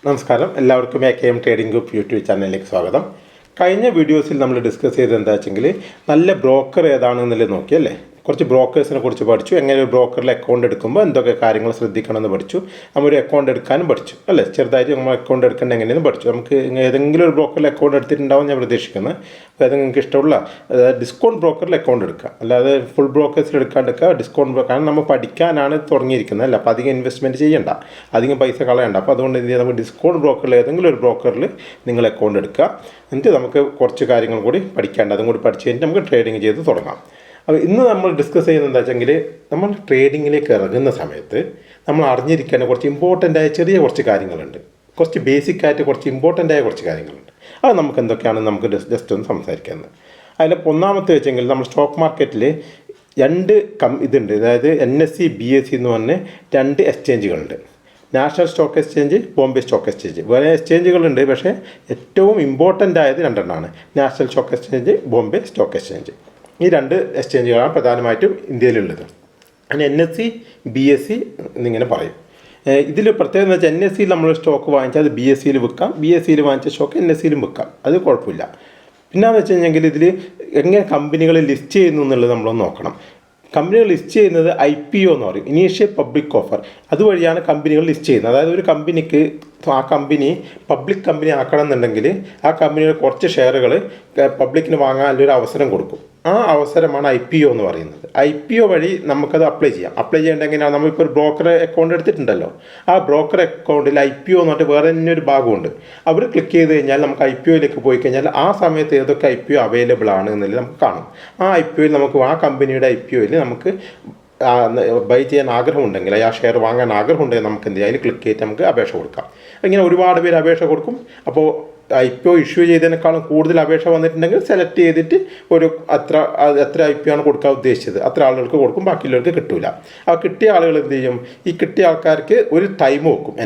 നമസ്കാരം, എല്ലാവർക്കും എ.കെ.എം trading group YouTube ചാനലിലേക്ക് സ്വാഗതം. കഴിഞ്ഞ വീഡിയോസിൽ നമ്മൾ ഡിസ്കസ് ചെയ്തത് എന്താ വെച്ചെങ്കിൽ നല്ല ബ്രോക്കർ ഏതാണെന്നുള്ളത് നോക്കിയല്ലേ. കുറച്ച് ബ്രോക്കേഴ്സിനെ കുറിച്ച് പഠിച്ചു, എങ്ങനെ ഒരു ബ്രോക്കറിൽ അക്കൗണ്ട് എടുക്കുമ്പോൾ എന്തൊക്കെ കാര്യങ്ങൾ ശ്രദ്ധിക്കണമെന്ന് പഠിച്ചു. നമ്മളൊരു അക്കൗണ്ട് എടുക്കാനും പഠിച്ചു അല്ലേ. ചെറുതായിട്ട് നമ്മൾ അക്കൗണ്ട് എടുക്കേണ്ട എങ്ങനെയെന്ന് പഠിച്ചു. നമുക്ക് ഏതെങ്കിലും ഒരു ബ്രോക്കറിൽ അക്കൗണ്ട് എടുത്തിട്ടുണ്ടാവും ഞാൻ പ്രതീക്ഷിക്കുന്നത്. അപ്പോൾ ഏതെങ്കിലും നിങ്ങൾക്ക് ഇഷ്ടമുള്ള ഡിസ്കൗണ്ട് ബ്രോക്കറിൽ അക്കൗണ്ട് എടുക്കുക, അല്ലാതെ ഫുൾ ബ്രോക്കേഴ്സിൽ എടുക്കാണ്ടിരിക്കുക. ഡിസ്കൗണ്ട് ബ്രോക്കർ കാരണം നമ്മൾ പഠിക്കാനാണ് തുടങ്ങിയിരിക്കുന്നത് അല്ല. അപ്പോൾ അധികം ഇൻവെസ്റ്റ്മെൻറ്റ് ചെയ്യണ്ട, അധികം പൈസ കളയണ്ട. അപ്പോൾ അതുകൊണ്ട് എന്ത് ചെയ്യുക, നമുക്ക് ഡിസ്കൗണ്ട് ബ്രോക്കറിൽ ഏതെങ്കിലും ഒരു ബ്രോക്കറിൽ നിങ്ങൾ അക്കൗണ്ട് എടുക്കുക. എന്നിട്ട് നമുക്ക് കുറച്ച് കാര്യങ്ങൾ കൂടി പഠിക്കേണ്ട, അതും കൂടി പഠിച്ച് കഴിഞ്ഞിട്ട് നമുക്ക് ട്രേഡിങ് ചെയ്ത് തുടങ്ങാം. അപ്പോൾ ഇന്ന് നമ്മൾ ഡിസ്കസ് ചെയ്യുന്നത് എന്താ വെച്ചെങ്കിൽ, നമ്മൾ ട്രേഡിങ്ങിലേക്ക് ഇറങ്ങുന്ന സമയത്ത് നമ്മൾ അറിഞ്ഞിരിക്കേണ്ട കുറച്ച് ഇമ്പോർട്ടൻ്റായ ചെറിയ കുറച്ച് കാര്യങ്ങളുണ്ട്. കുറച്ച് ബേസിക്കായിട്ട് കുറച്ച് ഇമ്പോർട്ടൻ്റായ കുറച്ച് കാര്യങ്ങളുണ്ട്. അത് നമുക്ക് എന്തൊക്കെയാണെന്ന് നമുക്ക് ജസ്റ്റ് ഒന്ന് സംസാരിക്കുന്നത്. അതിൽ ഒന്നാമത്തെ വെച്ചെങ്കിൽ, നമ്മൾ സ്റ്റോക്ക് മാർക്കറ്റിൽ രണ്ട് ഇതുണ്ട്. അതായത് NSE BSE എന്ന് പറഞ്ഞ് രണ്ട് എക്സ്ചേഞ്ചുകളുണ്ട്. National stock exchange, Bombay stock exchange. വേറെ എക്സ്ചേഞ്ചുകളുണ്ട്, പക്ഷേ ഏറ്റവും ഇമ്പോർട്ടൻ്റ് ആയത് രണ്ടെണ്ണമാണ്: national stock exchange, Bombay stock exchange. ഈ രണ്ട് എക്സ്ചേഞ്ചുകളാണ് പ്രധാനമായിട്ടും ഇന്ത്യയിലുള്ളത്. അതിന് NSE BSE എന്നിങ്ങനെ പറയും. ഇതിൽ പ്രത്യേകത എന്ന് വെച്ചാൽ, NSEയിൽ നമ്മൾ സ്റ്റോക്ക് വാങ്ങിച്ചാൽ അത് BSEയിൽ വിൽക്കാം, BSEയിൽ വാങ്ങിച്ച സ്റ്റോക്ക് NSEയിലും വിൽക്കാം, അത് കുഴപ്പമില്ല. പിന്നെയെന്ന് വെച്ച് കഴിഞ്ഞെങ്കിൽ ഇതിൽ എങ്ങനെ കമ്പനികൾ ലിസ്റ്റ് ചെയ്യുന്നു എന്നുള്ളത് നമ്മളൊന്ന് നോക്കണം. കമ്പനികൾ ലിസ്റ്റ് ചെയ്യുന്നത് IPO എന്ന് പറയും, ഇനീഷ്യൽ പബ്ലിക് ഓഫർ. അതുവഴിയാണ് കമ്പനികൾ ലിസ്റ്റ് ചെയ്യുന്നത്. അതായത് ഒരു കമ്പനിക്ക് ആ കമ്പനി പബ്ലിക് കമ്പനി ആക്കണം എന്നുണ്ടെങ്കിൽ ആ കമ്പനിയുടെ കുറച്ച് ഷെയറുകൾ പബ്ലിക്കിന് വാങ്ങാനൊരു അവസരം കൊടുക്കും. ആ അവസരമാണ് IPO എന്ന് പറയുന്നത്. IPO വഴി നമുക്കത് അപ്ലൈ ചെയ്യാം. അപ്ലൈ ചെയ്യേണ്ട എങ്ങനെയാണ്, നമ്മളിപ്പോൾ ഒരു ബ്രോക്കർ അക്കൗണ്ട് എടുത്തിട്ടുണ്ടല്ലോ, ആ ബ്രോക്കർ അക്കൗണ്ടിൽ IPO എന്ന് പറഞ്ഞിട്ട് വേറെ തന്നെ ഒരു ഭാഗമുണ്ട്. അവർ ക്ലിക്ക് ചെയ്ത് കഴിഞ്ഞാൽ നമുക്ക് IPOയിലേക്ക് പോയി കഴിഞ്ഞാൽ ആ സമയത്ത് ഏതൊക്കെ IPO അവൈലബിൾ ആണ് എന്നുള്ളത് നമുക്ക് കാണും. ആ IPOയിൽ നമുക്ക് ആ കമ്പനിയുടെ IPOയിൽ നമുക്ക് ബൈ ചെയ്യാൻ ആഗ്രഹമുണ്ടെങ്കിൽ, ആ ഷെയർ വാങ്ങാൻ ആഗ്രഹമുണ്ടെങ്കിൽ നമുക്ക് എന്ത് ചെയ്യാം, അതിൽ ക്ലിക്ക് ചെയ്തിട്ട് നമുക്ക് അപേക്ഷ കൊടുക്കാം. ഇങ്ങനെ ഒരുപാട് പേര് അപേക്ഷ കൊടുക്കും. അപ്പോൾ IPO ഇഷ്യൂ ചെയ്തതിനേക്കാളും കൂടുതൽ അപേക്ഷ വന്നിട്ടുണ്ടെങ്കിൽ സെലക്ട് ചെയ്തിട്ട് ഒരു എത്ര IPO ആണ് കൊടുക്കാൻ ഉദ്ദേശിച്ചത് അത്ര ആളുകൾക്ക് കൊടുക്കും, ബാക്കിയുള്ളവർക്ക് കിട്ടില്ല. ആ കിട്ടിയ ആളുകൾ എന്ത് ചെയ്യും, ഈ കിട്ടിയ ആൾക്കാർക്ക് ഒരു ടൈം വെക്കും.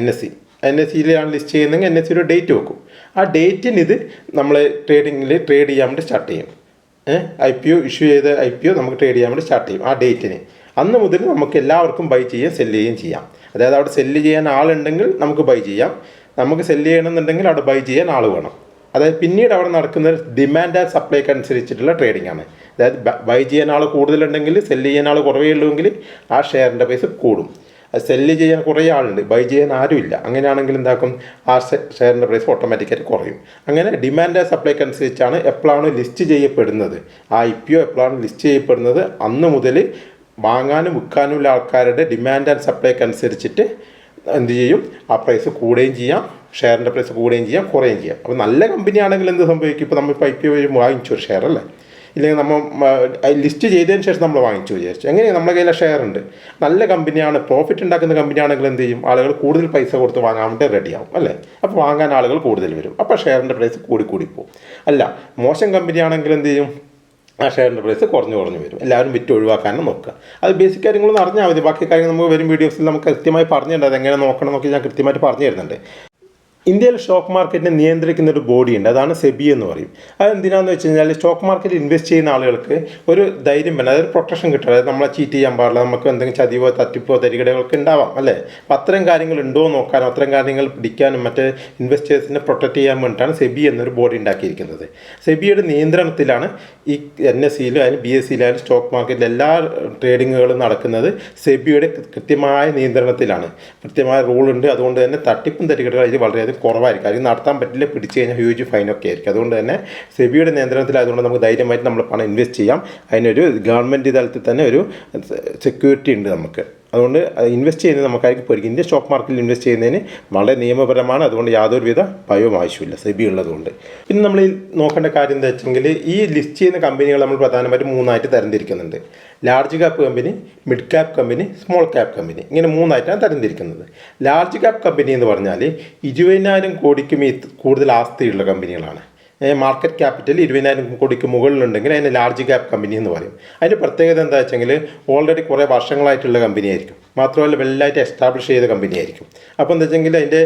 NSEയിലാണ് ലിസ്റ്റ് ചെയ്യുന്നതെങ്കിൽ NSE ഒരു ഡേറ്റ് വെക്കും. ആ ഡേറ്റിന് ഇത് നമ്മൾ ട്രേഡിങ്ങിൽ ട്രേഡ് ചെയ്യാൻ വേണ്ടി സ്റ്റാർട്ട് ചെയ്യും. IPO ഇഷ്യൂ ചെയ്ത IPO നമുക്ക് ട്രേഡ് ചെയ്യാൻ വേണ്ടി സ്റ്റാർട്ട് ചെയ്യും. ആ ഡേറ്റിന് അന്ന് മുതൽ നമുക്ക് എല്ലാവർക്കും ബൈ ചെയ്യുകയും സെല്ല് ചെയ്യുകയും ചെയ്യാം. അതായത് അവിടെ സെല്ല് ചെയ്യാൻ ആളുണ്ടെങ്കിൽ നമുക്ക് ബൈ ചെയ്യാം, നമുക്ക് സെല്ല് ചെയ്യണമെന്നുണ്ടെങ്കിൽ അവിടെ ബൈ ചെയ്യാൻ ആൾ വേണം. അതായത് പിന്നീട് അവിടെ നടക്കുന്ന ഡിമാൻഡ് ആൻഡ് സപ്ലൈക്ക് അനുസരിച്ചിട്ടുള്ള ട്രേഡിംഗ് ആണ്. അതായത് ബൈ ചെയ്യാൻ ആൾ കൂടുതലുണ്ടെങ്കിൽ, സെല്ല് ചെയ്യാൻ ആൾ കുറവേ ഉള്ളുവെങ്കിൽ ആ ഷെയറിൻ്റെ പൈസ കൂടും. അത് സെല്ല് ചെയ്യാൻ കുറേ ആളുണ്ട്, ബൈ ചെയ്യാൻ ആരുമില്ല, അങ്ങനെയാണെങ്കിൽ എന്താക്കും, ആ ഷെയറിൻ്റെ പ്രൈസ് ഓട്ടോമാറ്റിക്കായിട്ട് കുറയും. അങ്ങനെ ഡിമാൻഡ് ആൻഡ് സപ്ലൈക്ക് അനുസരിച്ചാണ് എപ്പോഴാണ് ലിസ്റ്റ് ചെയ്യപ്പെടുന്നത്, ആ IPO എപ്പോഴാണ് ലിസ്റ്റ് ചെയ്യപ്പെടുന്നത് അന്ന് മുതൽ വാങ്ങാനും വിൽക്കാനുമുള്ള ആൾക്കാരുടെ ഡിമാൻഡ് ആൻഡ് സപ്ലൈക്ക് അനുസരിച്ചിട്ട് എന്ത് ചെയ്യും, ആ പ്രൈസ് കൂടുകയും ചെയ്യാം, ഷെയറിൻ്റെ പ്രൈസ് കൂടുകയും ചെയ്യാം, കുറയുകയും ചെയ്യാം. അപ്പോൾ നല്ല കമ്പനി ആണെങ്കിൽ എന്ത് സംഭവിക്കും, ഇപ്പോൾ നമ്മളിപ്പോൾ IPO വഴി വാങ്ങിച്ചു ഒരു ഷെയർ അല്ലേ, ഇല്ലെങ്കിൽ നമ്മൾ ലിസ്റ്റ് ചെയ്തതിന് ശേഷം നമ്മൾ വാങ്ങിച്ചു വിചാരിച്ചു, എങ്ങനെയാണ് നമ്മുടെ കയ്യിലെ ഷെയർ ഉണ്ട്, നല്ല കമ്പനിയാണ്, പ്രോഫിറ്റ് ഉണ്ടാക്കുന്ന കമ്പനിയാണെങ്കിൽ എന്ത് ചെയ്യും, ആളുകൾ കൂടുതൽ പൈസ കൊടുത്ത് വാങ്ങാൻ വേണ്ടി റെഡിയാവും അല്ലേ. അപ്പോൾ വാങ്ങാൻ ആളുകൾ കൂടുതൽ വരും, അപ്പോൾ ഷെയറിൻ്റെ പ്രൈസ് കൂടിപ്പോവും. അല്ല, മോശം കമ്പനിയാണെങ്കിൽ എന്ത് ചെയ്യും, ആ ഷെയറിൻ്റെ പ്രൈസ് കുറഞ്ഞു വരും. എല്ലാവരും വിറ്റ് ഒഴിവാക്കാനും നോക്കുക. അത് ബേസിക് കാര്യങ്ങളൊന്നും അറിഞ്ഞാൽ മതി. ബാക്കി കാര്യങ്ങൾ നമുക്ക് വരും വീഡിയോസിൽ നമുക്ക് കൃത്യമായി പറഞ്ഞു തരുന്നത്, എങ്ങനെ നോക്കണം എന്നൊക്കെ ഞാൻ കൃത്യമായിട്ട് പറഞ്ഞു തരുന്നുണ്ട്. ഇന്ത്യയിൽ സ്റ്റോക്ക് മാർക്കറ്റിനെ നിയന്ത്രിക്കുന്ന ഒരു ബോഡി ഉണ്ട്, അതാണ് SEBI എന്ന് പറയും. അതെന്തിനാണെന്ന് വെച്ച് കഴിഞ്ഞാൽ, സ്റ്റോക്ക് മാർക്കറ്റിൽ ഇൻവെസ്റ്റ് ചെയ്യുന്ന ആളുകൾക്ക് ഒരു ധൈര്യം വേണം, അതായത് പ്രൊട്ടക്ഷൻ കിട്ടുക. അതായത് നമ്മളെ ചീറ്റ് ചെയ്യാൻ പാടില്ല, നമുക്ക് എന്തെങ്കിലും ചതിവോ തട്ടിപ്പോ തരികിടകളൊക്കെ ഉണ്ടാവാം അല്ലേ. അപ്പോൾ അത്തരം കാര്യങ്ങൾ ഉണ്ടോ നോക്കാനും അത്തരം കാര്യങ്ങൾ പിടിക്കാനും മറ്റ് ഇൻവെസ്റ്റേഴ്സിനെ പ്രൊട്ടക്റ്റ് ചെയ്യാൻ വേണ്ടിയിട്ടാണ് SEBI എന്നൊരു ബോഡി ഉണ്ടാക്കിയിരിക്കുന്നത്. SEBIയുടെ നിയന്ത്രണത്തിലാണ് ഈ NSEയിലും അതിന് BSEയിലായാലും സ്റ്റോക്ക് മാർക്കറ്റിൽ എല്ലാ ട്രേഡിങ്ങുകളും നടക്കുന്നത്. SEBIയുടെ കൃത്യമായ നിയന്ത്രണത്തിലാണ്, കൃത്യമായ റൂളുണ്ട്. അതുകൊണ്ട് തന്നെ തട്ടിപ്പും തരികിടകളും അതിൽ വളരെയധികം കുറവായിരിക്കും. അതിൽ നടത്താൻ പറ്റില്ല, പിടിച്ചു കഴിഞ്ഞാൽ ഹ്യൂജ് ഫൈനൊക്കെ ആയിരിക്കും. അതുകൊണ്ട് തന്നെ SEBIയുടെ നിയന്ത്രണത്തിലായതുകൊണ്ട് നമുക്ക് ധൈര്യമായിട്ട് നമ്മൾ പണം ഇൻവെസ്റ്റ് ചെയ്യാം. അതിനൊരു ഗവൺമെൻറ് തലത്തിൽ തന്നെ ഒരു സെക്യൂരിറ്റി ഉണ്ട് നമുക്ക്. അതുകൊണ്ട് ഇൻവെസ്റ്റ് ചെയ്യുന്നത് നമുക്കായിരിക്കും പേടിക്കും. ഇന്ത്യൻ സ്റ്റോക്ക് മാർക്കറ്റിൽ ഇൻവെസ്റ്റ് ചെയ്യുന്നതിന് വളരെ നിയമപരമാണ്. അതുകൊണ്ട് യാതൊരുവിധ ഭയവും ആവശ്യമില്ല SEBI ഉള്ളതുകൊണ്ട്. പിന്നെ നമ്മൾ നോക്കേണ്ട കാര്യം എന്താ വെച്ചെങ്കിൽ, ഈ ലിസ്റ്റ് ചെയ്യുന്ന കമ്പനികൾ നമ്മൾ പ്രധാനമായിട്ടും മൂന്നായിട്ട് തരംതിരിക്കുന്നുണ്ട്: large cap company, mid cap company, small cap company. ഇങ്ങനെ മൂന്നായിട്ടാണ് തരംതിരിക്കുന്നത്. ലാർജ് ക്യാപ്പ് കമ്പനി എന്ന് പറഞ്ഞാൽ 20,000 കോടിക്ക് കൂടുതൽ ആസ്തിയുള്ള കമ്പനികളാണ്. മാർക്കറ്റ് ക്യാപിറ്റൽ 20,000 കോടിക്ക് മുകളിലുണ്ടെങ്കിൽ അതിന് ലാർജ് ക്യാപ്പ് കമ്പനി എന്ന് പറയും. അതിൻ്റെ പ്രത്യേകത എന്താ വെച്ചെങ്കിൽ, ഓൾറെഡി കുറേ വർഷങ്ങളായിട്ടുള്ള കമ്പനി ആയിരിക്കും, മാത്രമല്ല വെല്ലായിട്ട് എസ്റ്റാബ്ലിഷ് ചെയ്ത കമ്പനി ആയിരിക്കും. അപ്പോൾ എന്താ വെച്ചെങ്കിൽ അതിൻ്റെ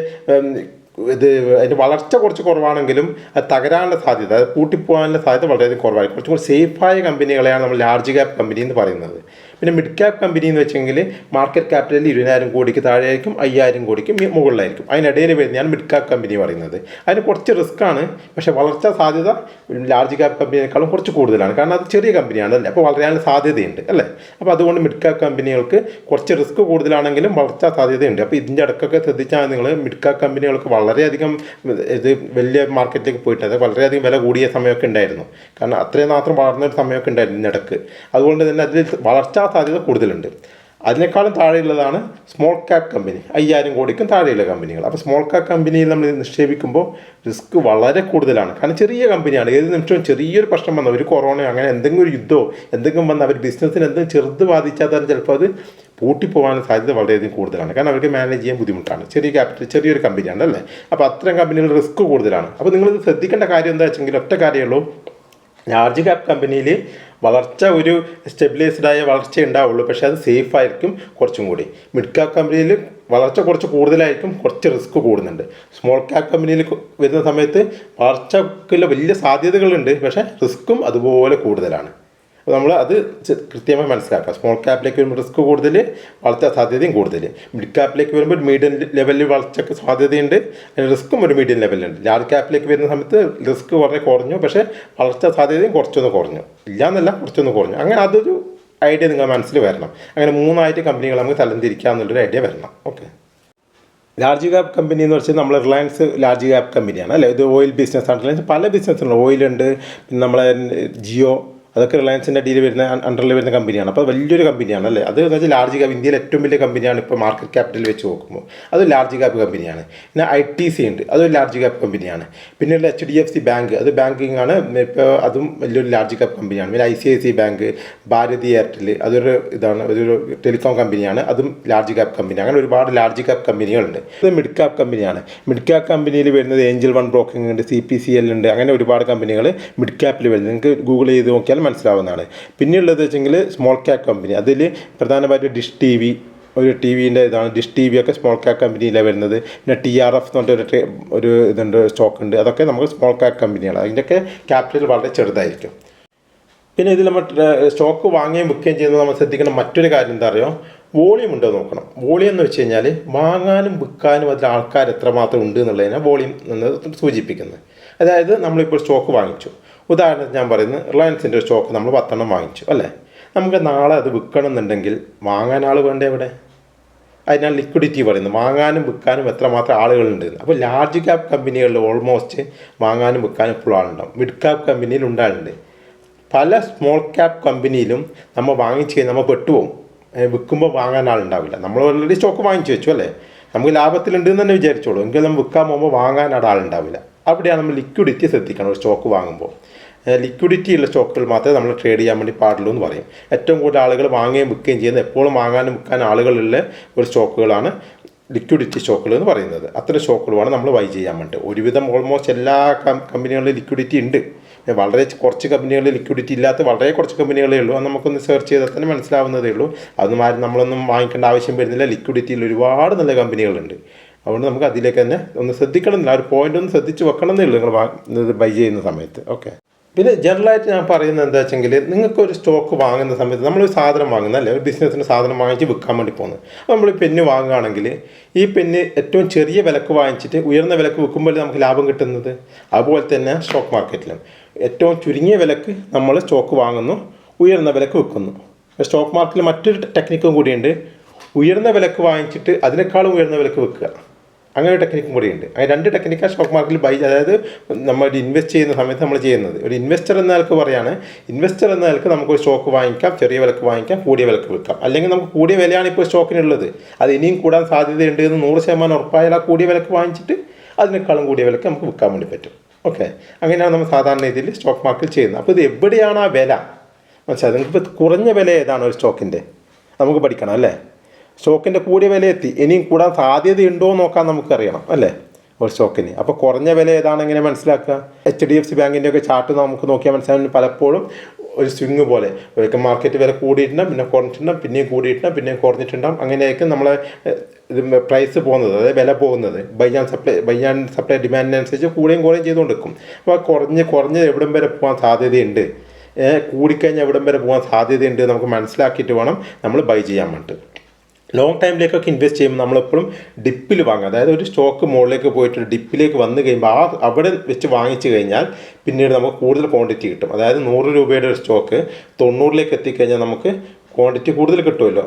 വളർച്ച കുറച്ച് കുറവാണെങ്കിലും അത് തകരാനുള്ള സാധ്യത, അത് പൂട്ടിപ്പോകാനുള്ള സാധ്യത വളരെയധികം കുറവായിരിക്കും. കുറച്ചും കൂടി സേഫായ കമ്പനികളെയാണ് നമ്മൾ ലാർജ് ക്യാപ്പ് കമ്പനി എന്ന് പറയുന്നത്. പിന്നെ മിഡ് ക്യാപ് കമ്പനി എന്ന് വെച്ചെങ്കിൽ മാർക്കറ്റ് ക്യാപിറ്റൽ 20,000 കോടിക്ക് താഴെയായിരിക്കും, 5,000 കോടിക്ക് മുകളിലായിരിക്കും. അതിനിടയിൽ വരുന്നതാണ് മിഡ് ക്യാപ് കമ്പനി പറയുന്നത്. അതിന് കുറച്ച് റിസ്ക്കാണ്, പക്ഷേ വളർച്ചാ സാധ്യത ലാർജ് ക്യാപ് കമ്പനിയേക്കാളും കുറച്ച് കൂടുതലാണ്. കാരണം അത് ചെറിയ കമ്പനിയാണ് അല്ലേ, അപ്പോൾ വളരാൻ സാധ്യതയുണ്ട് അല്ലേ. അപ്പോൾ അതുകൊണ്ട് മിഡ് ക്യാപ് കമ്പനികൾക്ക് കുറച്ച് റിസ്ക് കൂടുതലാണെങ്കിലും വളർച്ചാ സാധ്യതയുണ്ട്. അപ്പോൾ ഇതിൻ്റെ ഇടയ്ക്കൊക്കെ ശ്രദ്ധിച്ചാൽ നിങ്ങൾ മിഡ് ക്യാപ് കമ്പനികൾക്ക് വളരെയധികം ഇത് വലിയ മാർക്കറ്റിലേക്ക് പോയിട്ടുണ്ട്, വളരെയധികം വില കൂടിയ സമയമൊക്കെ ഉണ്ടായിരുന്നു. കാരണം അത്രയും മാത്രം വളർന്നൊരു സമയമൊക്കെ ഉണ്ടായിരുന്നു ഇതിനിടക്ക്. അതുകൊണ്ട് തന്നെ അതിൽ വളർച്ചാ സാധ്യത കൂടുതലുണ്ട്. അതിനേക്കാളും താഴെയുള്ളതാണ് സ്മോൾ ക്യാപ് കമ്പനി, 5,000 കോടിക്കും താഴെയുള്ള കമ്പനികൾ. അപ്പോൾ സ്മോൾ ക്യാപ് കമ്പനിയിൽ നമ്മൾ നിക്ഷേപിക്കുമ്പോൾ റിസ്ക് വളരെ കൂടുതലാണ്. കാരണം ചെറിയ കമ്പനിയാണ്, ഏത് നിമിഷവും ചെറിയൊരു പ്രശ്നം വന്ന ഒരു കൊറോണയോ അങ്ങനെ എന്തെങ്കിലും ഒരു യുദ്ധമോ എന്തെങ്കിലും വന്ന അവർ ബിസിനസ്സിന് എന്തെങ്കിലും ചെറുത് ബാധിച്ചാൽ തന്നെ ചിലപ്പോൾ അത് പൂട്ടിപ്പോകാൻ സാധ്യത വളരെയധികം കൂടുതലാണ്. കാരണം അവർക്ക് മാനേജ് ചെയ്യാൻ ബുദ്ധിമുട്ടാണ്, ചെറിയൊരു കമ്പനിയാണ് അല്ലേ. അപ്പോൾ അത്തരം കമ്പനികൾ റിസ്ക് കൂടുതലാണ്. അപ്പോൾ നിങ്ങളിത് ശ്രദ്ധിക്കേണ്ട കാര്യം എന്താ വെച്ചെങ്കിൽ ഒറ്റ കാര്യമുള്ളൂ, ലാർജ് ക്യാപ് കമ്പനിയിൽ വളർച്ച ഒരു സ്റ്റെബിലൈസ്ഡായ വളർച്ച ഉണ്ടാവുള്ളൂ, പക്ഷേ അത് സേഫ് ആയിരിക്കും കുറച്ചും കൂടി. മിഡ് ക്യാപ് കമ്പനിയിൽ വളർച്ച കുറച്ച് കൂടുതലായിരിക്കും, കുറച്ച് റിസ്ക് കൂടുന്നുണ്ട്. സ്മോൾ ക്യാപ് കമ്പനിയിൽ വരുന്ന സമയത്ത് വളർച്ചയ്ക്കുള്ള വലിയ സാധ്യതകളുണ്ട്, പക്ഷേ റിസ്ക്കും അതുപോലെ കൂടുതലാണ്. അപ്പോൾ നമ്മൾ അത് കൃത്യമായി മനസ്സിലാക്കുക. സ്മോൾ ക്യാപ്പിലേക്ക് വരുമ്പോൾ റിസ്ക് കൂടുതൽ, വളർച്ചാ സാധ്യതയും കൂടുതൽ. മിഡ് ക്യാപ്പിലേക്ക് വരുമ്പോൾ ഒരു മീഡിയം ലെവലിൽ വളർച്ചയ്ക്ക് സാധ്യതയുണ്ട്, റിസ്ക്കും ഒരു മീഡിയം ലെവലുണ്ട്. ലാർജ് ക്യാപ്പിലേക്ക് വരുന്ന സമയത്ത് റിസ്ക് വളരെ കുറഞ്ഞു, പക്ഷേ വളർച്ചാ സാധ്യതയും കുറച്ചൊന്ന് കുറഞ്ഞു, ഇല്ലയെന്നല്ല കുറച്ചൊന്ന് കുറഞ്ഞു. അങ്ങനെ അതൊരു ഐഡിയ നിങ്ങൾ മനസ്സിൽ വരണം. അങ്ങനെ 3 കമ്പനികൾ നമുക്ക് തരംതിരിക്കുക എന്നുള്ളൊരു ഐഡിയ വരണം. ഓക്കെ, ലാർജ് ക്യാപ് കമ്പനി എന്ന് വെച്ചാൽ നമ്മൾ റിലയൻസ് ലാർജ് ക്യാപ് കമ്പനിയാണ് അല്ലേ. ഇത് ഓയിൽ ബിസിനസ് ആണ്. റിലയൻസ് പല ബിസിനസ്സുണ്ട്, ഓയിലുണ്ട്, പിന്നെ നമ്മളെ ജിയോ, അതൊക്കെ റിലയൻസിൻ്റെ അടിയിൽ വരുന്ന അണ്ടറിൽ വരുന്ന കമ്പനിയാണ്. അപ്പോൾ വലിയൊരു കമ്പനിയാണ് അല്ലേ. അത് എന്ന് വെച്ചാൽ ലാർജ് ക്യാപ്, ഇന്ത്യയിലെ ഏറ്റവും വലിയ കമ്പനിയാണ് ഇപ്പോൾ മാർക്കറ്റ് ക്യാപിറ്റൽ വെച്ച് നോക്കുമ്പോൾ. അത് ലാർജ് ക്യാപ് കമ്പനിയാണ്. പിന്നെ ITC ഉണ്ട്, അതൊരു ലാർജ് ക്യാപ് കമ്പനിയാണ്. പിന്നെയുള്ള HDFC ബാങ്ക്, അത് ബാങ്കിങ് ആണ്, ഇപ്പോൾ അതും വലിയൊരു ലാർജ് ക്യാപ് കമ്പനിയാണ്. പിന്നെ ICICI ബാങ്ക്, ഭാരതി എയർടെൽ, അതൊരു ഒരു ടെലികോം കമ്പനിയാണ്, അതും ലാർജ് ക്യാപ് കമ്പനി. അങ്ങനെ ഒരുപാട് ലാർജ് ക്യാപ് കമ്പനികളുണ്ട്. ഇത് മിഡ് ക്യാപ് കമ്പനിയാണ്. മിഡ് ക്യാപ് കമ്പനിയിൽ വരുന്നത് ഏഞ്ചൽ വൺ ബ്രോക്കിംഗ് ഉണ്ട്, CPCL ഉണ്ട്, അങ്ങനെ ഒരുപാട് കമ്പനികൾ മിഡ് ക്യാപ്പിൽ വരുന്നത്. നിങ്ങൾക്ക് ഗൂഗിൾ ചെയ്ത് നോക്കിയാൽ മനസ്സിലാവുന്നതാണ്. പിന്നെയുള്ളത് വെച്ചെങ്കിൽ സ്മോൾ ക്യാപ് കമ്പനി, അതിൽ പ്രധാനമായിട്ട് ഡിഷ് TV, ഒരു TVൻ്റെ ഇതാണ്. ഡിഷ് TV ഒക്കെ സ്മോൾ ക്യാപ് കമ്പനിയിലാണ് വരുന്നത്. പിന്നെ TRF എന്ന് പറഞ്ഞിട്ട് ഒരു ഇതുണ്ട്, സ്റ്റോക്ക് ഉണ്ട്, അതൊക്കെ നമുക്ക് സ്മോൾ ക്യാപ് കമ്പനിയാണ്. അതിൻ്റെയൊക്കെ ക്യാപിറ്റൽ വളരെ ചെറുതായിരിക്കും. പിന്നെ ഇതിൽ നമ്മൾ സ്റ്റോക്ക് വാങ്ങുകയും വിൽക്കുകയും ചെയ്യുന്നത് നമ്മൾ ശ്രദ്ധിക്കുന്ന മറ്റൊരു കാര്യം എന്താ അറിയോ, വോളിയം ഉണ്ടോ നോക്കണം. വോളിയം എന്ന് വെച്ച് കഴിഞ്ഞാൽ വാങ്ങാനും വിൽക്കാനും അതിൽ ആൾക്കാർ എത്രമാത്രം ഉണ്ട് എന്നുള്ളതിനാണ് വോളിയം എന്ന് സൂചിപ്പിക്കുന്നത്. അതായത് നമ്മളിപ്പോൾ സ്റ്റോക്ക് വാങ്ങിച്ചു, ഉദാഹരണത്തിന് ഞാൻ പറയുന്നത് റിലയൻസിൻ്റെ ഒരു സ്റ്റോക്ക് നമ്മൾ 10 വാങ്ങിച്ചു അല്ലേ. നമുക്ക് നാളെ അത് വിൽക്കണം എന്നുണ്ടെങ്കിൽ വാങ്ങാൻ ആൾ വേണ്ടേ ഇവിടെ. അതിനാണ് ലിക്വിഡിറ്റി പറയുന്നത്, വാങ്ങാനും വിൽക്കാനും എത്രമാത്രം ആളുകളുണ്ട്. അപ്പോൾ ലാർജ് ക്യാപ് കമ്പനികളിൽ ഓൾമോസ്റ്റ് വാങ്ങാനും വിൽക്കാനും ഇപ്പോൾ ആളുണ്ടാവും. മിഡ് ക്യാപ് കമ്പനിയിൽ ഉണ്ടാകുന്നുണ്ട്. പല സ്മോൾ ക്യാപ് കമ്പനിയിലും നമ്മൾ വാങ്ങിച്ച് കഴിഞ്ഞാൽ നമ്മൾ പെട്ടുപോകും, വിൽക്കുമ്പോൾ വാങ്ങാൻ ആളുണ്ടാവില്ല. നമ്മൾ ഓൾറെഡി സ്റ്റോക്ക് വാങ്ങിച്ചു വെച്ചു അല്ലേ, നമുക്ക് ലാഭത്തിലുണ്ട് എന്ന് തന്നെ വിചാരിച്ചോളൂ, എങ്കിൽ നമ്മൾ വിൽക്കാൻ പോകുമ്പോൾ വാങ്ങാൻ അവിടെ ആളുണ്ടാവില്ല. അവിടെയാണ് നമ്മൾ ലിക്വിഡിറ്റി ശ്രദ്ധിക്കണം. ഒരു സ്റ്റോക്ക് വാങ്ങുമ്പോൾ ലിക്വിഡിറ്റി ഉള്ള സ്റ്റോക്കുകൾ മാത്രമേ നമ്മൾ ട്രേഡ് ചെയ്യാൻ വേണ്ടി പാടുള്ളൂ എന്ന് പറയും. ഏറ്റവും കൂടുതൽ ആളുകൾ വാങ്ങുകയും വിൽക്കുകയും ചെയ്യുന്നത് എപ്പോഴും വാങ്ങാനും വിൽക്കാനും ആളുകളുള്ള ഒരു സ്റ്റോക്കുകളാണ് ലിക്വിഡിറ്റി സ്റ്റോക്കുകൾ എന്ന് പറയുന്നത്. അത്തരം സ്റ്റോക്കുകളാണ് നമ്മൾ ബൈ ചെയ്യാൻ വേണ്ടി. ഒരുവിധം ഓൾമോസ്റ്റ് എല്ലാ കമ്പനികളിലും ലിക്വിഡിറ്റി ഉണ്ട്. വളരെ കുറച്ച് കമ്പനികളിൽ ലിക്വിഡിറ്റി ഇല്ലാത്ത വളരെ കുറച്ച് കമ്പനികളേ ഉള്ളൂ. അത് നമുക്കൊന്ന് സെർച്ച് ചെയ്താൽ തന്നെ മനസ്സിലാവുന്നതേ ഉള്ളൂ. അതൊന്നും ആരും നമ്മളൊന്നും വാങ്ങിക്കേണ്ട ആവശ്യം വരുന്നില്ല. ലിക്വിഡിറ്റിയിൽ ഒരുപാട് നല്ല കമ്പനികളുണ്ട്. അതുകൊണ്ട് നമുക്ക് അതിലേക്ക് തന്നെ ഒന്ന് ശ്രദ്ധിക്കണമെന്നില്ല, ആ ഒരു പോയിന്റ് ഒന്ന് ശ്രദ്ധിച്ച് വെക്കണമെന്നേ ഉള്ളൂ നിങ്ങൾ ബൈ ചെയ്യുന്ന സമയത്ത്. ഓക്കെ, പിന്നെ ജനറലായിട്ട് ഞാൻ പറയുന്നത് എന്താ വെച്ചെങ്കിൽ, നിങ്ങൾക്കൊരു സ്റ്റോക്ക് വാങ്ങുന്ന സമയത്ത് നമ്മളൊരു സാധനം വാങ്ങുന്ന അല്ലേ, ഒരു ബിസിനസ്സിന് സാധനം വാങ്ങിച്ച് വിൽക്കാൻ വേണ്ടി പോകുന്നത്. അപ്പോൾ നമ്മൾ പെന്ന് വാങ്ങുകയാണെങ്കിൽ ഈ പെന്ന് ഏറ്റവും ചെറിയ വിലക്ക് വാങ്ങിച്ചിട്ട് ഉയർന്ന വിലക്ക് വിൽക്കുമ്പോൾ നമുക്ക് ലാഭം കിട്ടുന്നത്. അതുപോലെ തന്നെ സ്റ്റോക്ക് മാർക്കറ്റിലും ഏറ്റവും ചുരുങ്ങിയ വിലക്ക് നമ്മൾ സ്റ്റോക്ക് വാങ്ങുന്നു, ഉയർന്ന വിലക്ക് വിൽക്കുന്നു. സ്റ്റോക്ക് മാർക്കറ്റിൽ മറ്റൊരു ടെക്നിക്കും കൂടിയുണ്ട്, ഉയർന്ന വിലക്ക് വാങ്ങിച്ചിട്ട് അതിനേക്കാളും ഉയർന്ന വിലക്ക് വിൽക്കുക. അങ്ങനെ ഒരു ടെക്നിക്കും കൂടിയുണ്ട്. അങ്ങനെ 2 ടെക്നിക്കാണ് സ്റ്റോക്ക് മാർക്കറ്റിൽ ബൈ, അതായത് നമ്മൾ ഇൻവെസ്റ്റ് ചെയ്യുന്ന സമയത്ത് നമ്മൾ ചെയ്യുന്നത്. ഒരു ഇൻവെസ്റ്റർ എന്ന നിലക്ക് പറയുകയാണ്, ഇൻവെസ്റ്റർ എന്ന നിലക്ക് നമുക്കൊരു സ്റ്റോക്ക് വാങ്ങിക്കാം, ചെറിയ വിലക്ക് വാങ്ങിക്കാം, കൂടിയ വിലക്ക് വിൽക്കാം. അല്ലെങ്കിൽ നമുക്ക് കൂടിയ വിലയാണ് ഇപ്പോൾ സ്റ്റോക്കിനുള്ളത്, അത് ഇനിയും കൂടാൻ സാധ്യതയുണ്ട് എന്ന് 100% ഉറപ്പായാൽ ആ കൂടിയ വിലക്ക് വാങ്ങിച്ചിട്ട് അതിനേക്കാളും കൂടിയ വിലക്ക് നമുക്ക് വിൽക്കാൻ വേണ്ടി പറ്റും. ഓക്കെ, അങ്ങനെയാണ് നമ്മൾ സാധാരണ രീതിയിൽ സ്റ്റോക്ക് മാർക്കറ്റിൽ ചെയ്യുന്നത്. അപ്പോൾ ഇത് എവിടെയാണ് ആ വില മനസ്സിലായത്? നിങ്ങൾക്കിപ്പോൾ കുറഞ്ഞ വില ഏതാണ് ഒരു സ്റ്റോക്കിൻ്റെ നമുക്ക് പഠിക്കണം അല്ലേ. സ്റ്റോക്കിൻ്റെ കൂടിയ വില എത്തി, ഇനിയും കൂടാൻ സാധ്യതയുണ്ടോ എന്ന് നോക്കാൻ നമുക്കറിയണം അല്ലേ ഒരു സ്റ്റോക്കിന്. അപ്പോൾ കുറഞ്ഞ വില ഏതാണ് എങ്ങനെ മനസ്സിലാക്കുക? HDFC ബാങ്കിൻ്റെ ഒക്കെ ചാർട്ട് നമുക്ക് നോക്കിയാൽ മനസ്സിലാകും. പലപ്പോഴും ഒരു സ്വിങ് പോലെ ഒരിക്കൽ മാർക്കറ്റ് വില കൂടിയിട്ടുണ്ടാകും, പിന്നെ കുറഞ്ഞിട്ടുണ്ടാകും, പിന്നെയും കൂടിയിട്ടുണ്ടാകും, പിന്നെയും കുറഞ്ഞിട്ടുണ്ടാകും. അങ്ങനെയായിരിക്കും നമ്മളെ ഇത് പ്രൈസ് പോകുന്നത്, അതായത് വില പോകുന്നത്. ബൈ ആൻഡ് സപ്ലൈ ഡിമാൻഡിനനുസരിച്ച് കൂടുകയും ചെയ്തുകൊണ്ടിരിക്കും. അപ്പോൾ കുറഞ്ഞ് എവിടം വരെ പോകാൻ സാധ്യതയുണ്ട് കൂടിക്കഴിഞ്ഞാൽ എവിടം വരെ പോകാൻ സാധ്യതയുണ്ട് നമുക്ക് മനസ്സിലാക്കിയിട്ട് വേണം നമ്മൾ ബൈ ചെയ്യാൻ വേണ്ടിയിട്ട്. ലോങ് ടൈമിലേക്കൊക്കെ ഇൻവെസ്റ്റ് ചെയ്യുമ്പോൾ നമ്മളെപ്പോഴും ഡിപ്പിൽ വാങ്ങുക. അതായത് ഒരു സ്റ്റോക്ക് മുകളിലേക്ക് പോയിട്ട് ഡിപ്പിലേക്ക് വന്നു കഴിയുമ്പോൾ അവിടെ വെച്ച് വാങ്ങിച്ചു കഴിഞ്ഞാൽ പിന്നീട് നമുക്ക് കൂടുതൽ ക്വാണ്ടിറ്റി കിട്ടും. അതായത് 100 രൂപയുടെ ഒരു സ്റ്റോക്ക് 90ലേക്ക് എത്തിക്കഴിഞ്ഞാൽ നമുക്ക് ക്വാണ്ടിറ്റി കൂടുതൽ കിട്ടുമല്ലോ.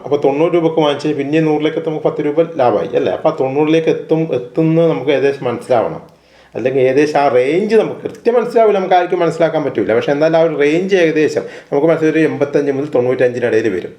അപ്പോൾ 90 രൂപക്ക് വാങ്ങിച്ച് പിന്നെ 100ലേക്ക് എത്തുമ്പോൾ 10 രൂപ ലാഭമായി അല്ലേ. അപ്പോൾ 90ലേക്ക് എത്തുന്നത് നമുക്ക് ഏകദേശം മനസ്സിലാവണം. അല്ലെങ്കിൽ ഏകദേശം ആ റേഞ്ച് നമുക്ക് കൃത്യം മനസ്സിലാവില്ല, നമുക്ക് ആർക്കും മനസ്സിലാക്കാൻ പറ്റില്ല. പക്ഷേ എന്തായാലും ആ ഒരു റേഞ്ച് ഏകദേശം നമുക്ക് മനസ്സിലൊരു 85 മുതൽ 95 ഇടയിൽ വരും.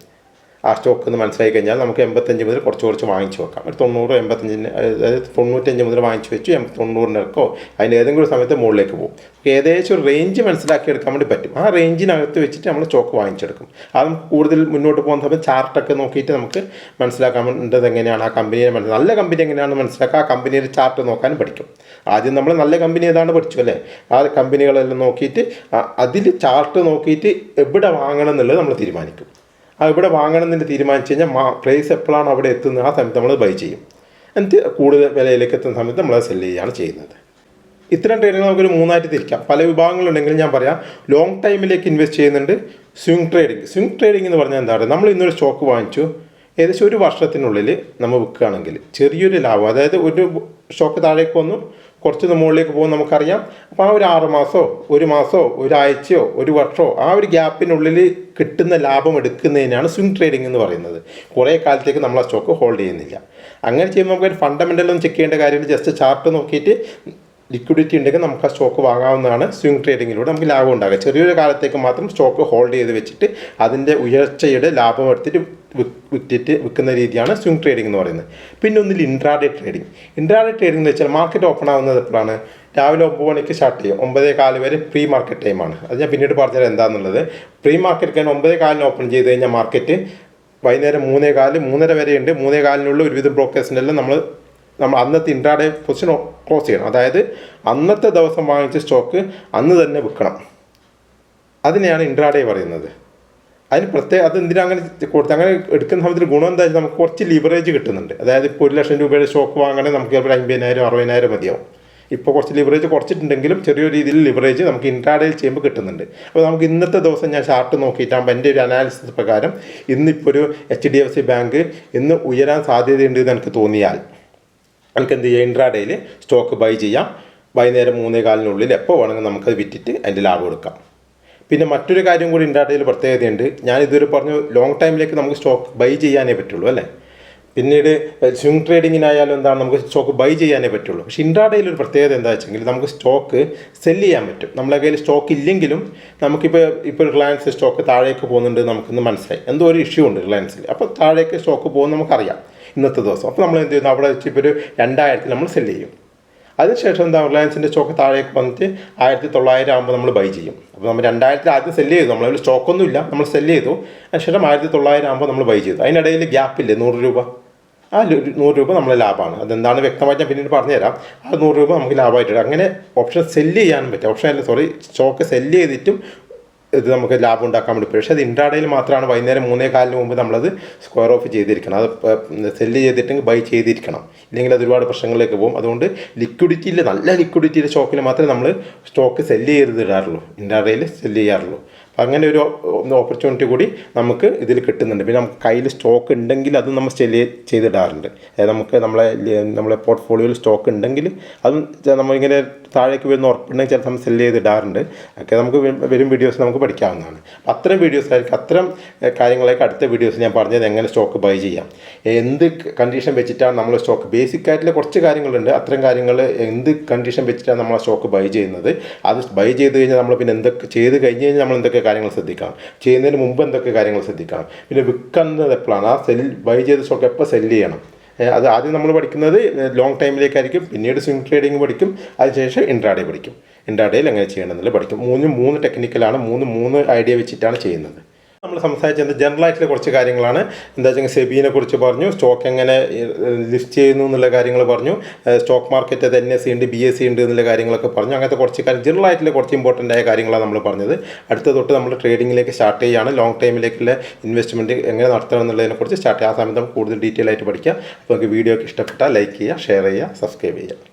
ആ സ്റ്റോക്ക് എന്ന് മനസ്സിലാക്കി കഴിഞ്ഞാൽ നമുക്ക് 85 മുതൽ കുറച്ച് വാങ്ങിച്ച് വെക്കാം. ഒരു 90 85 അതായത് 95 മുതൽ വാങ്ങിച്ച് വെച്ചു 90-ക്കോ അതിൻ്റെ ഏതെങ്കിലും സമയത്ത് മുകളിലേക്ക് പോകും. ഏകദേശം ഒരു റേഞ്ച് മനസ്സിലാക്കിയെടുക്കാൻ വേണ്ടി പറ്റും. ആ റേഞ്ചിനകത്ത് വെച്ചിട്ട് നമ്മൾ സ്റ്റോക്ക് വാങ്ങിച്ചെടുക്കും. അത് നമുക്ക് കൂടുതൽ മുന്നോട്ട് പോകുന്ന സമയത്ത് ചാർട്ടൊക്കെ നോക്കിയിട്ട് നമുക്ക് മനസ്സിലാക്കാൻ വേണ്ടത് എങ്ങനെയാണ്, ആ കമ്പനിയെ നല്ല കമ്പനി എങ്ങനെയാണെന്ന് മനസ്സിലാക്കുക. ആ കമ്പനിയുടെ ചാർട്ട് നോക്കാനും പഠിക്കും. ആദ്യം നമ്മൾ നല്ല കമ്പനി ഏതാണ് പഠിച്ചു അല്ലേ. ആ കമ്പനികളെല്ലാം നോക്കിയിട്ട് അതിൽ ചാർട്ട് നോക്കിയിട്ട് എവിടെ വാങ്ങണം എന്നുള്ളത് നമ്മൾ തീരുമാനിക്കും. ഇവിടെ വാങ്ങണം എന്ന് തീരുമാനിച്ചു കഴിഞ്ഞാൽ പ്രൈസ് എപ്പോഴാണ് അവിടെ എത്തുന്നത് ആ സമയത്ത് നമ്മൾ ബൈ ചെയ്യും. എന്നിട്ട് കൂടുതൽ വിലയിലേക്ക് എത്തുന്ന സമയത്ത് നമ്മളത് സെല്ല് ചെയ്യുകയാണ് ചെയ്യുന്നത്. ഇത്തരം ട്രേഡിങ് നമുക്കൊരു 3ആയിട്ട് തിരിക്കാം. പല വിഭാഗങ്ങളുണ്ടെങ്കിലും ഞാൻ പറയാം. ലോങ് ടൈമിലേക്ക് ഇൻവെസ്റ്റ് ചെയ്യുന്നുണ്ട്. സ്വിംഗ് ട്രേഡിംഗ് എന്ന് പറഞ്ഞാൽ എന്താണ്, നമ്മൾ ഇന്നൊരു സ്റ്റോക്ക് വാങ്ങിച്ചു ഏകദേശം ഒരു വർഷത്തിനുള്ളിൽ നമ്മൾ വിൽക്കുകയാണെങ്കിൽ ചെറിയൊരു ലാഭം, അതായത് ഒരു സ്റ്റോക്ക് താഴേക്ക് വന്നു കുറച്ച് മുകളിലേക്ക് പോകും നമുക്കറിയാം. അപ്പോൾ ആ ഒരു 6 മാസമോ 1 മാസമോ ഒരാഴ്ചയോ ഒരു വർഷമോ ആ ഒരു ഗ്യാപ്പിനുള്ളിൽ കിട്ടുന്ന ലാഭം എടുക്കുന്നതിനാണ് സ്വിംഗ് ട്രേഡിംഗ് എന്ന് പറയുന്നത്. കുറേ കാലത്തേക്ക് നമ്മൾ ആ സ്റ്റോക്ക് ഹോൾഡ് ചെയ്യുന്നില്ല. അങ്ങനെ ചെയ്യുമ്പോൾ നമുക്ക് ഫണ്ടമെൻ്റലൊന്നും ചെക്ക് ചെയ്യേണ്ട കാര്യമില്ല. ജസ്റ്റ് ചാർട്ട് നോക്കിയിട്ട് ലിക്വിഡിറ്റി ഉണ്ടെങ്കിൽ നമുക്ക് ആ സ്റ്റോക്ക് വാങ്ങാവുന്നതാണ്. സ്വിംഗ് ട്രേഡിങ്ങിലൂടെ നമുക്ക് ലാഭം ഉണ്ടാകുക. ചെറിയൊരു കാലത്തേക്ക് മാത്രം സ്റ്റോക്ക് ഹോൾഡ് ചെയ്ത് വെച്ചിട്ട് അതിൻ്റെ ഉയർച്ചയുടെ ലാഭം എടുത്തിട്ട് വിൽക്കുന്ന രീതിയാണ് സ്വിംഗ് ട്രേഡിംഗ് എന്ന് പറയുന്നത്. പിന്നെ ഒന്നിൽ ഇൻട്രാഡേ ട്രേഡിംഗ് എന്ന് വെച്ചാൽ മാർക്കറ്റ് ഓപ്പൺ ആവുന്നത് എപ്പോഴാണ്, രാവിലെ 9 മണിക്ക് സ്റ്റാർട്ട് ചെയ്യും. 9:15 വരെ പ്രീ മാർക്കറ്റ് ടൈമാണ്. അത് ഞാൻ പിന്നീട് പറഞ്ഞാൽ എന്താണെന്നുള്ളത്. പ്രീ മാർക്കറ്റ് കഴിഞ്ഞ് 9:15 ഓപ്പൺ ചെയ്ത് കഴിഞ്ഞാൽ മാർക്കറ്റ് വൈകുന്നേരം 3:15 വരെയുണ്ട്. 3:15 ഒരുവിധം ബ്രോക്കേഴ്സിൻ്റെ എല്ലാം നമ്മൾ അന്നത്തെ ഇൻട്രാഡേ പൊസിഷൻ ക്ലോസ് ചെയ്യണം. അതായത് അന്നത്തെ ദിവസം വാങ്ങിച്ച സ്റ്റോക്ക് അന്ന് തന്നെ വിൽക്കണം. അതിനെയാണ് ഇൻട്രാഡേ പറയുന്നത്. അതിന് അത് എന്തിനാ അങ്ങനെ കൊടുത്ത് അങ്ങനെ എടുക്കുന്ന സമയത്തിൽ ഗുണം എന്താ വെച്ചാൽ നമുക്ക് കുറച്ച് ലിവറേജ് കിട്ടുന്നുണ്ട്. അതായത് ഇപ്പോൾ 1 ലക്ഷം രൂപയുടെ സ്റ്റോക്ക് വാങ്ങണമെങ്കിൽ നമുക്ക് ചിലപ്പോൾ 50,000 60,000 മതിയാവും. ഇപ്പോൾ കുറച്ച് ലിവറേജ് കുറച്ചിട്ടുണ്ടെങ്കിലും ചെറിയൊരു രീതിയിൽ ലിവറേജ് നമുക്ക് ഇൻട്രാഡേയിൽ ചെയ്യുമ്പോൾ കിട്ടുന്നുണ്ട്. അപ്പോൾ നമുക്ക് ഇന്നത്തെ ദിവസം ഞാൻ ചാർട്ട് നോക്കിയിട്ടാകുമ്പോൾ എൻ്റെ ഒരു അനാലിസിസ് പ്രകാരം ഇന്നിപ്പോൾ ഒരു HDFC ബാങ്ക് ഇന്ന് ഉയരാൻ സാധ്യതയുണ്ട് എന്ന് എനിക്ക് തോന്നിയാൽ നമുക്ക് എന്ത് ചെയ്യാം, ഇൻട്രാഡേയിൽ സ്റ്റോക്ക് ബൈ ചെയ്യാം. വൈകുന്നേരം 3:15 എപ്പോൾ വേണമെങ്കിൽ നമുക്കത് വിറ്റിട്ട് അതിൻ്റെ ലാഭം എടുക്കാം. പിന്നെ മറ്റൊരു കാര്യം കൂടി ഇൻട്രാഡേയിൽ പ്രത്യേകതയുണ്ട്. ഞാൻ ഇതുവരെ പറഞ്ഞു ലോങ് ടൈമിലേക്ക് നമുക്ക് സ്റ്റോക്ക് ബൈ ചെയ്യാനേ പറ്റുള്ളൂ അല്ലേ. പിന്നീട് സ്വിംഗ് ട്രേഡിങ്ങിനായാലും എന്താണ് നമുക്ക് സ്റ്റോക്ക് ബൈ ചെയ്യാനേ പറ്റുള്ളൂ. പക്ഷേ ഇൻട്രാഡേയിൽ ഒരു പ്രത്യേകത എന്താ വെച്ചെങ്കിൽ നമുക്ക് സ്റ്റോക്ക് സെല്ല് ചെയ്യാൻ പറ്റും. നമ്മളെ കയ്യിൽ സ്റ്റോക്ക് ഇല്ലെങ്കിലും ഇപ്പോൾ റിലയൻസ് സ്റ്റോക്ക് താഴേക്ക് പോകുന്നുണ്ട് നമുക്കിന്ന് മനസ്സിലായി. എന്തോ ഒരു ഇഷ്യൂ ഉണ്ട് റിലയൻസിൽ. അപ്പോൾ താഴേക്ക് സ്റ്റോക്ക് പോകുന്നത് നമുക്കറിയാം ഇന്നത്തെ ദിവസം. അപ്പോൾ നമ്മൾ എന്ത് ചെയ്യുന്നു, അവിടെ വെച്ച് ഇപ്പോൾ ഒരു 2000 നമ്മൾ സെല്ല് ചെയ്യും. അതിനുശേഷം എന്താ റിലയൻസിൻ്റെ സ്റ്റോക്ക് താഴേക്ക് വന്നിട്ട് 1900 ആകുമ്പോൾ നമ്മൾ ബൈ ചെയ്യും. അപ്പോൾ നമ്മൾ 2000 ആദ്യം സെല്ല് ചെയ്തു, നമ്മളതിൽ സ്റ്റോക്കൊന്നും ഇല്ല, നമ്മൾ സെല്ല് ചെയ്തു. അതിനുശേഷം 1900 ആകുമ്പോൾ നമ്മൾ ബൈ ചെയ്തു. അതിനിടയിൽ ഗ്യാപ്പില്ലേ 100 രൂപ, ആ 100 രൂപ നമ്മളെ ലാഭമാണ്. അതെന്താണ് വ്യക്തമായിട്ട് ഞാൻ പിന്നീട് പറഞ്ഞുതരാം. ആ 100 രൂപ നമുക്ക് ലാഭമായിട്ട് അങ്ങനെ ഓപ്ഷൻ സെല്ല് ചെയ്യാനും പറ്റും. സ്റ്റോക്ക് സെല്ല് ചെയ്തിട്ടും ഇത് നമുക്ക് ലാഭം ഉണ്ടാക്കാൻ വേണ്ടി. പക്ഷേ അത് ഇൻട്രാഡേയിൽ മാത്രമാണ്. വൈകുന്നേരം 3:15 മുമ്പ് നമ്മളത് സ്ക്വയർ ഓഫ് ചെയ്തിരിക്കണം. അത് സെല്ല് ചെയ്തിട്ടെങ്കിൽ ബൈ ചെയ്തിരിക്കണം. ഇല്ലെങ്കിൽ അത് ഒരുപാട് പ്രശ്നങ്ങളിലേക്ക് പോകും. അതുകൊണ്ട് നല്ല ലിക്വിഡിറ്റിയിലെ സ്റ്റോക്കിൽ മാത്രമേ നമ്മൾ സ്റ്റോക്ക് സെല്ല് ചെയ്തിടാറുള്ളൂ, ഇൻട്രാഡേയിൽ സെല്ല് ചെയ്യാറുള്ളൂ. അപ്പം അങ്ങനെ ഒരു ഓപ്പർച്യൂണിറ്റി കൂടി നമുക്ക് ഇതിൽ കിട്ടുന്നുണ്ട്. പിന്നെ നമുക്ക് കയ്യിൽ സ്റ്റോക്ക് ഉണ്ടെങ്കിൽ അത് നമ്മൾ സെല്ല് ചെയ്തിടാറുണ്ട്. അതായത് നമുക്ക് നമ്മളെ പോർട്ട്ഫോളിയോയിൽ സ്റ്റോക്ക് ഉണ്ടെങ്കിൽ അതും നമ്മളിങ്ങനെ താഴേക്ക് വരുന്ന ഉറപ്പുണ്ടെങ്കിൽ ചില സമയം സെല്ല് ചെയ്തിടാറുണ്ട്. ഒക്കെ നമുക്ക് വരും വീഡിയോസ് നമുക്ക് പഠിക്കാവുന്നതാണ്. അപ്പം അത്തരം വീഡിയോസായിരിക്കും, അത്തരം കാര്യങ്ങളൊക്കെ അടുത്ത വീഡിയോസ് ഞാൻ പറഞ്ഞത് എങ്ങനെ സ്റ്റോക്ക് ബൈ ചെയ്യാം, എന്ത് കണ്ടീഷൻ വെച്ചിട്ടാണ് നമ്മൾ സ്റ്റോക്ക്, ബേസിക് ആയിട്ടുള്ള കുറച്ച് കാര്യങ്ങളുണ്ട്. അത്തരം കാര്യങ്ങൾ എന്ത് കണ്ടീഷൻ വെച്ചിട്ടാണ് നമ്മൾ ആ സ്റ്റോക്ക് ബൈ ചെയ്യുന്നത്, അത് ബൈ ചെയ്ത് കഴിഞ്ഞാൽ നമ്മൾ പിന്നെ എന്തൊക്കെ ചെയ്ത് കഴിഞ്ഞ് കഴിഞ്ഞാൽ നമ്മൾ എന്തൊക്കെ കാര്യങ്ങൾ ശ്രദ്ധിക്കണം, ചെയ്യുന്നതിന് മുമ്പ് എന്തൊക്കെ കാര്യങ്ങൾ ശ്രദ്ധിക്കണം, പിന്നെ വിൽക്കുന്നത് എപ്പോഴാണ്, ആ ബൈ ചെയ്ത സ്റ്റോക്ക് എപ്പോൾ സെല്ല് ചെയ്യണം. അത് ആദ്യം നമ്മൾ പഠിക്കുന്നത് ലോങ് ടൈമിലേക്കായിരിക്കും. പിന്നീട് സ്വിംഗ് ട്രേഡിംഗ് പഠിക്കും. അതിനുശേഷം ഇൻട്രാഡേ പഠിക്കും. ഇൻട്രാഡേയിൽ എങ്ങനെ ചെയ്യണമെന്നുള്ളത് പഠിക്കും. 3 ടെക്നിക്കലാണ്. 3 ഐഡിയ വെച്ചിട്ടാണ് ചെയ്യുന്നത്. നമ്മൾ സംസാരിച്ചത് ജനറലായിട്ടുള്ള കുറച്ച് കാര്യങ്ങളാണ്. എന്താ വെച്ചാൽ സെബീനെ കുറിച്ച് പറഞ്ഞു, സ്റ്റോക്ക് എങ്ങനെ ലിസ്റ്റ് ചെയ്യുന്നു എന്നുള്ള കാര്യങ്ങൾ പറഞ്ഞു, സ്റ്റോക്ക് മാർക്കറ്റ് അത് NSE ഉണ്ട് BSE ഉണ്ട് എന്നുള്ള കാര്യങ്ങളൊക്കെ പറഞ്ഞു. അങ്ങനത്തെ കുറച്ച് ജനറലായിട്ടുള്ള കുറച്ച് ഇമ്പോർട്ടൻ്റ് ആയ കാര്യങ്ങളാണ് നമ്മൾ പറഞ്ഞത്. അടുത്ത തൊട്ട് നമ്മൾ ട്രേഡിങ്ങിലേക്ക് സ്റ്റാർട്ട് ചെയ്യുകയാണ്. ലോങ് ടൈമിലേക്കുള്ള ഇൻവെസ്റ്റ്മെൻറ്റ് എങ്ങനെ നടത്തണം എന്നുള്ളതിനെക്കുറിച്ച് സ്റ്റാർട്ട് ചെയ്യുക. ആ സമയത്ത് നമുക്ക് കൂടുതൽ ഡീറ്റെയിൽ ആയിട്ട് പഠിക്കാം. അപ്പോൾ നമുക്ക് വീഡിയോ ഒക്കെ ഇഷ്ടപ്പെട്ടാൽ ലൈക്ക് ചെയ്യുക, ഷെയർ ചെയ്യുക, സബ്സ്ക്രൈബ് ചെയ്യുക.